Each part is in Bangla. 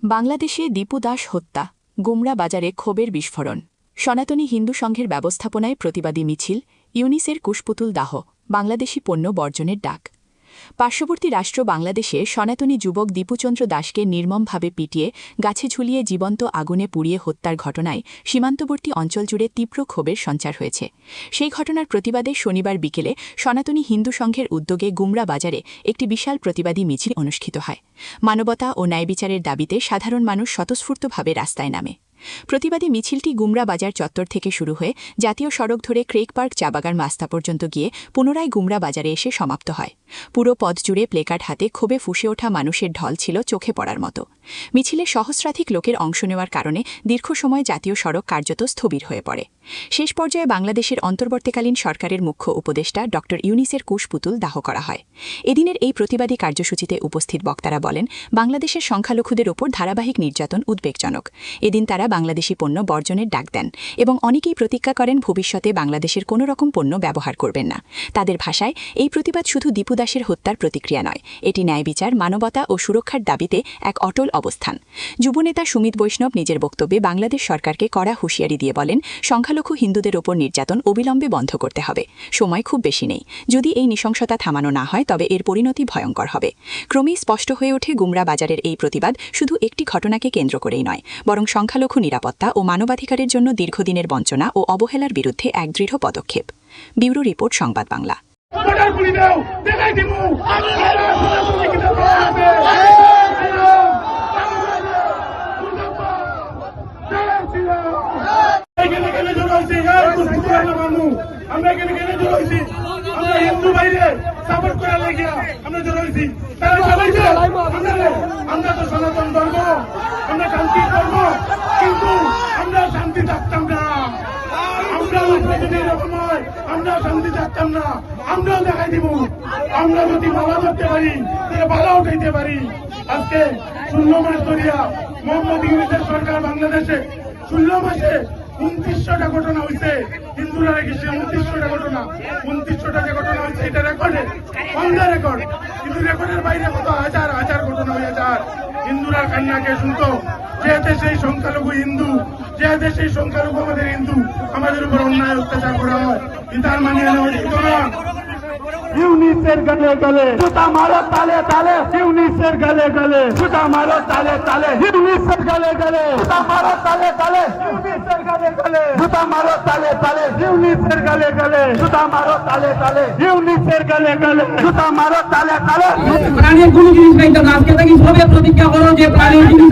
বাংলাদেশে দীপু দাস হত্যা, গুমরা বাজারে ক্ষোভের বিস্ফোরণ। সনাতনী হিন্দু সংঘের ব্যবস্থাপনায় প্রতিবাদী মিছিল, ইউনিসের কুশপুতুল দাহ, বাংলাদেশি পণ্য বর্জনের ডাক। পার্শ্ববর্তী রাষ্ট্র বাংলাদেশে সনাতনী যুবক দীপুচন্দ্র দাসকে নির্মমভাবে পিটিয়ে গাছে ঝুলিয়ে জীবন্ত আগুনে পুড়িয়ে হত্যার ঘটনায় সীমান্তবর্তী অঞ্চল জুড়ে তীব্র ক্ষোভের সঞ্চার হয়েছে। সেই ঘটনার প্রতিবাদে শনিবার বিকেলে সনাতনী হিন্দু সংঘের উদ্যোগে গুমরা বাজারে একটি বিশাল প্রতিবাদী মিছিল অনুষ্ঠিত হয়। মানবতা ও ন্যায়বিচারের দাবিতে সাধারণ মানুষ স্বতঃস্ফূর্তভাবে রাস্তায় নামে। প্রতিবাদী মিছিলটি গুমরা বাজার চত্বর থেকে শুরু হয়ে জাতীয় সড়ক ধরে ক্রেক পার্ক চাবাগান মাস্তা পর্যন্ত গিয়ে পুনরায় গুমরা বাজারে এসে সমাপ্ত হয়। পুরো পথ জুড়ে প্লেকার্ড হাতে ক্ষোভে ফুঁসে ওঠা মানুষের ঢল ছিল চোখে পড়ার মতো। মিছিলে সহস্রাধিক লোকের অংশ নেওয়ার কারণে দীর্ঘ সময় জাতীয় সড়ক কার্যত স্থবির হয়ে পড়ে। শেষ পর্যায়ে বাংলাদেশের অন্তর্বর্তীকালীন সরকারের মুখ্য উপদেষ্টা ড ইউনিসের কুশপুতুল দাহ করা হয়। এদিনের এই প্রতিবাদী কার্যসূচিতে উপস্থিত বক্তারা বলেন, বাংলাদেশের সংখ্যালঘুদের ওপর ধারাবাহিক নির্যাতন উদ্বেগজনক। এদিন তারা বাংলাদেশি পণ্য বর্জনের ডাক দেন এবং অনেকেই প্রতিজ্ঞা করেন ভবিষ্যতে বাংলাদেশের কোনো রকম পণ্য ব্যবহার করবেন না। তাদের ভাষায়, এই প্রতিবাদ শুধু দীপু দাসের হত্যার প্রতিক্রিয়া নয়, এটি ন্যায়বিচার, মানবতা ও সুরক্ষার দাবিতে এক অটল অবস্থান। যুবনেতা সুমিত বৈষ্ণব নিজের বক্তব্যে বাংলাদেশ সরকারকে কড়া হুঁশিয়ারি দিয়ে বলেন, সংখ্যালঘু হিন্দুদের ওপর নির্যাতন অবিলম্বে বন্ধ করতে হবে। সময় খুব বেশি নেই। যদি এই নৃশংসতা থামানো না হয় তবে এর পরিণতি ভয়ঙ্কর হবে। ক্রমেই স্পষ্ট হয়ে ওঠে, গুমরা বাজারের এই প্রতিবাদ শুধু একটি ঘটনাকে কেন্দ্র করেই নয়, বরং সংখ্যালঘু নিরাপত্তা ও মানবাধিকারের জন্য দীর্ঘদিনের বঞ্চনা ও অবহেলার বিরুদ্ধে এক দৃঢ় পদক্ষেপ। ব্যুরো রিপোর্ট, সংবাদ বাংলা। আমরা এখানে কেনে জড়াইছি, আমরা হিন্দু বাইরে সাপোর্ট করার লাগিয়া আমরা জড়াইছি। তারা সবাই আমরা তো সনাতন ধর্ম, আমরা শান্তি ধর্ম, কিন্তু আমরা শান্তি থাকতাম না। আমরা এরকম হয়, আমরা শান্তি থাকতাম না। আমরাও দেখাই দিব, আমরা যদি বালা ধরতে পারি তাহলে বালা উঠাইতে পারি। আজকে 16 মাস ধরিয়া মোহাম্মদ ইউনিসের সরকার বাংলাদেশে 16 মাসে 2900টা ঘটনা হয়েছে। হিন্দুরা রেখেছে 2900টা ঘটনা, 2900টা যে ঘটনা হয়েছে এটা রেকর্ডে, অন্ধা রেকর্ড। কিন্তু রেকর্ডের বাইরে কত হাজার হাজার ঘটনা হয়ে যায়। হিন্দুরা কান্নাকে শুনতো, যে দেশেই সংখ্যালঘু হিন্দু, যে দেশেই সংখ্যালঘু আমাদের হিন্দু, আমাদের উপর অন্যায় অত্যাচার করা হয়, তার মানে ইউনিসের গলে গলে জুতা মারো তালে তালে, ইউনিসের গলে গলে জুতা মারো তালে তালে, ইউনিসের গলে গলে জুতা মারো তালে তালে, ইউনিসের গলে গলে জুতা মারো তালে তালে, ইউনিসের গলে গলে জুতা মারো তালে তালে, ইউনিসের গলে গলে জুতা মারো তালে তালে। প্রাণীর কোনো জিনিস নাই তো আজকে থেকে সবে প্রতিজ্ঞা করো যে প্রাণীর জিনিস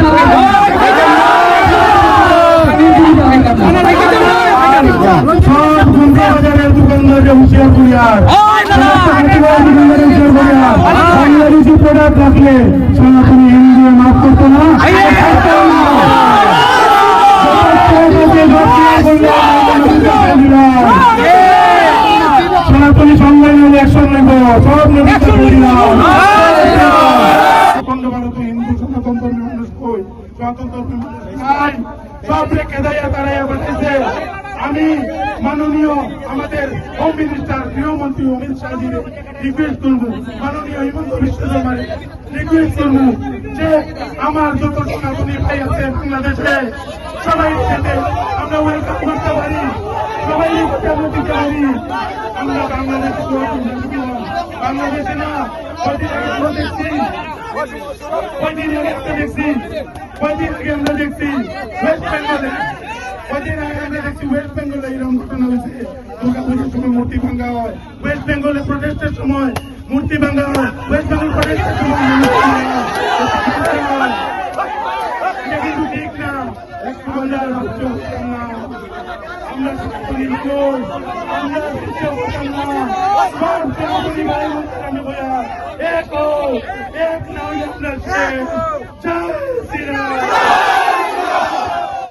সব গুন্ডাবাজারের দোকানদারকে হুঁশিয়ার করিয়ার, বাংলাদেশি প্রোডাক্ট রাখলে সনাতনী হিন্দু মাফ করতো না। সনাতনী সংগ্রাম হলে অ্যাকশন নেব, সব অখণ্ড ভারত হিন্দু সনাতন ধর্মের মানুষ কই, সনাতন ধর্মের মানুষ নাই, সব রেখে দেয়া তারাইয়া বাঁচেছে। আমি মাননীয় আমাদের হোম মিনিস্টার, গৃহমন্ত্রী অমিত শাহজির রিকোয়েস্ট করবো, মাননীয় হিমন্ত বিশ্ব শর্মার রিকোয়েস্ট করবো যে আমার যত সনাতনী ভাই আছে বাংলাদেশে সবাই সাথে আমরা ওয়েলকাম করতে পারি, সবাই দিতে পারি। আমরা বাংলাদেশে বাংলাদেশে না দেখছি, কয়দিন আগে আমরা দেখছি, কয়দিন আগে আমরা দেখছি ওয়েস্ট বেঙ্গলে, কয়দিন আগে আমরা দেখছি ওয়েস্ট বেঙ্গলে এরকম ঘটনা হয়েছে। দুর্গাপুজোর সময় মূর্তি ভাঙ্গা হয়, ওয়েস্ট বেঙ্গলে প্রটেস্টের সময় মূর্তি ভাঙ্গা হয়, ওয়েস্ট বেঙ্গল প্রটেস্টের সময় এটা কিন্তু ঠিক না। একটু বাজার হচ্ছে আমরা এক নাম আপনার জয় শ্রীরাম।